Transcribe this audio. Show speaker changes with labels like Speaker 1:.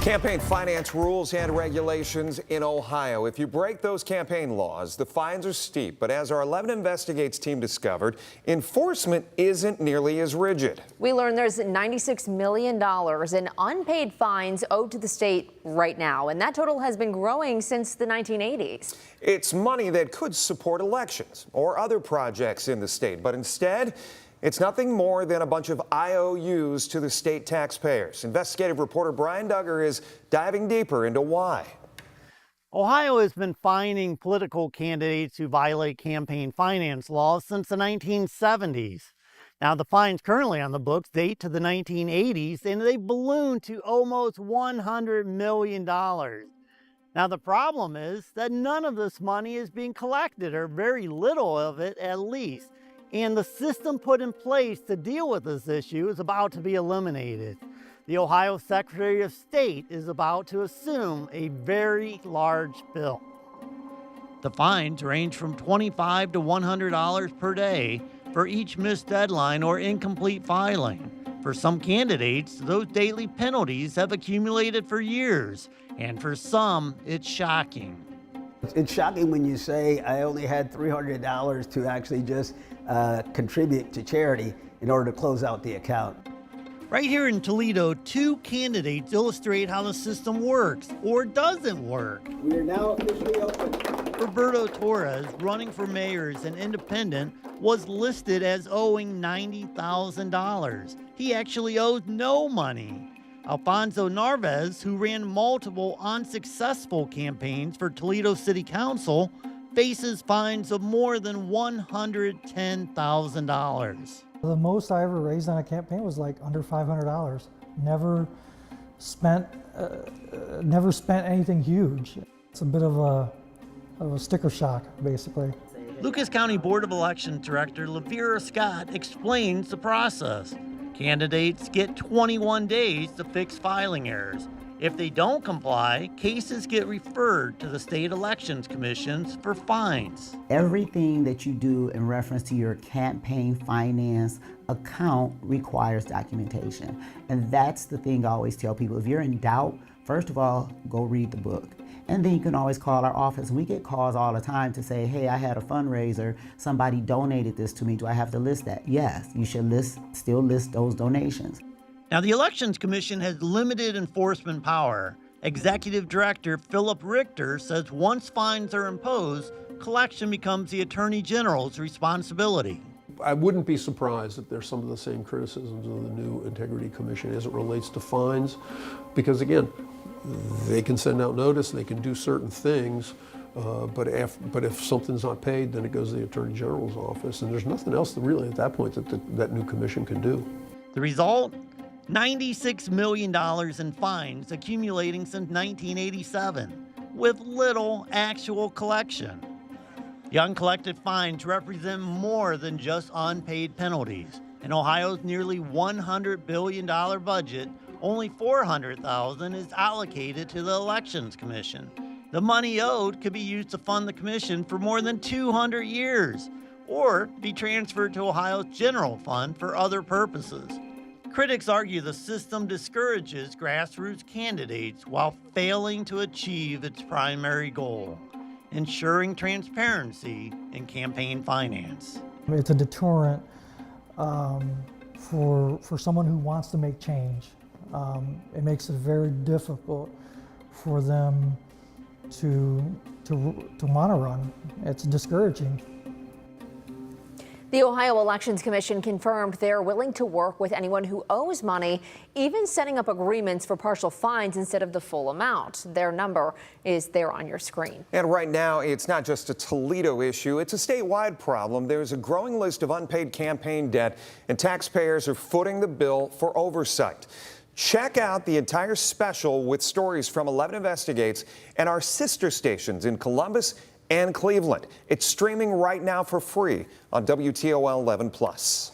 Speaker 1: Campaign finance rules and regulations in Ohio. If you break those campaign laws, the fines are steep. But as our 11 Investigates team discovered, enforcement isn't nearly as rigid.
Speaker 2: We learned there's $96 million in unpaid fines owed to the state right now, and that total has been growing since the 1980s.
Speaker 1: It's money that could support elections or other projects in the state, but instead, it's nothing more than a bunch of IOUs to the state taxpayers. Investigative reporter Brian Duggar is diving deeper into why.
Speaker 3: Ohio has been fining political candidates who violate campaign finance laws since the 1970s. Now, the fines currently on the books date to the 1980s, and they ballooned to almost $100 million. Now, the problem is that none of this money is being collected, or very little of it at least. And the system put in place to deal with this issue is about to be eliminated. The Ohio Secretary of State is about to assume a very large bill. The fines range from $25 to $100 per day for each missed deadline or incomplete filing. For some candidates, those daily penalties have accumulated for years, and for some, it's shocking.
Speaker 4: It's shocking when you say I only had $300 to actually just contribute to charity in order to close out the account.
Speaker 3: Right here in Toledo, two candidates illustrate how the system works or doesn't work.
Speaker 4: We are now officially open.
Speaker 3: Roberto Torres, running for mayor as an independent, was listed as owing $90,000. He actually owed no money. Alfonso Narvez, who ran multiple unsuccessful campaigns for Toledo City Council, faces fines of more than $110,000.
Speaker 5: The most I ever raised on a campaign was like under $500. Never spent anything huge. It's a bit of a sticker shock, basically.
Speaker 3: Lucas County Board of Elections Director Lavera Scott explains the process. Candidates get 21 days to fix filing errors. If they don't comply, cases get referred to the state elections commissions for fines.
Speaker 6: Everything that you do in reference to your campaign finance account requires documentation. And that's the thing I always tell people. If you're in doubt, first of all, go read the book. And then you can always call our office. We get calls all the time to say, hey, I had a fundraiser, somebody donated this to me, do I have to list that? Yes, you should still list those donations.
Speaker 3: Now, the Elections Commission has limited enforcement power. Executive Director Philip Richter says once fines are imposed, collection becomes the Attorney General's responsibility.
Speaker 7: I wouldn't be surprised if there's some of the same criticisms of the new Integrity Commission as it relates to fines, because again, they can send out notice, they can do certain things, but if something's not paid, then it goes to the Attorney General's office, and there's nothing else that really at that point that new commission can do.
Speaker 3: The result? $96 million in fines accumulating since 1987, with little actual collection. The uncollected fines represent more than just unpaid penalties. In Ohio's nearly $100 billion budget, only $400,000 is allocated to the Elections Commission. The money owed could be used to fund the commission for more than 200 years, or be transferred to Ohio's general fund for other purposes. Critics argue the system discourages grassroots candidates while failing to achieve its primary goal, ensuring transparency in campaign finance.
Speaker 5: It's a deterrent for someone who wants to make change. It makes it very difficult for them to want to run. It's discouraging.
Speaker 2: The Ohio Elections Commission confirmed they're willing to work with anyone who owes money, even setting up agreements for partial fines instead of the full amount. Their number is there on your screen.
Speaker 1: And right now, it's not just a Toledo issue, it's a statewide problem. There's a growing list of unpaid campaign debt, and taxpayers are footing the bill for oversight. Check out the entire special with stories from 11 Investigates and our sister stations in Columbus and Cleveland. It's streaming right now for free on WTOL 11+.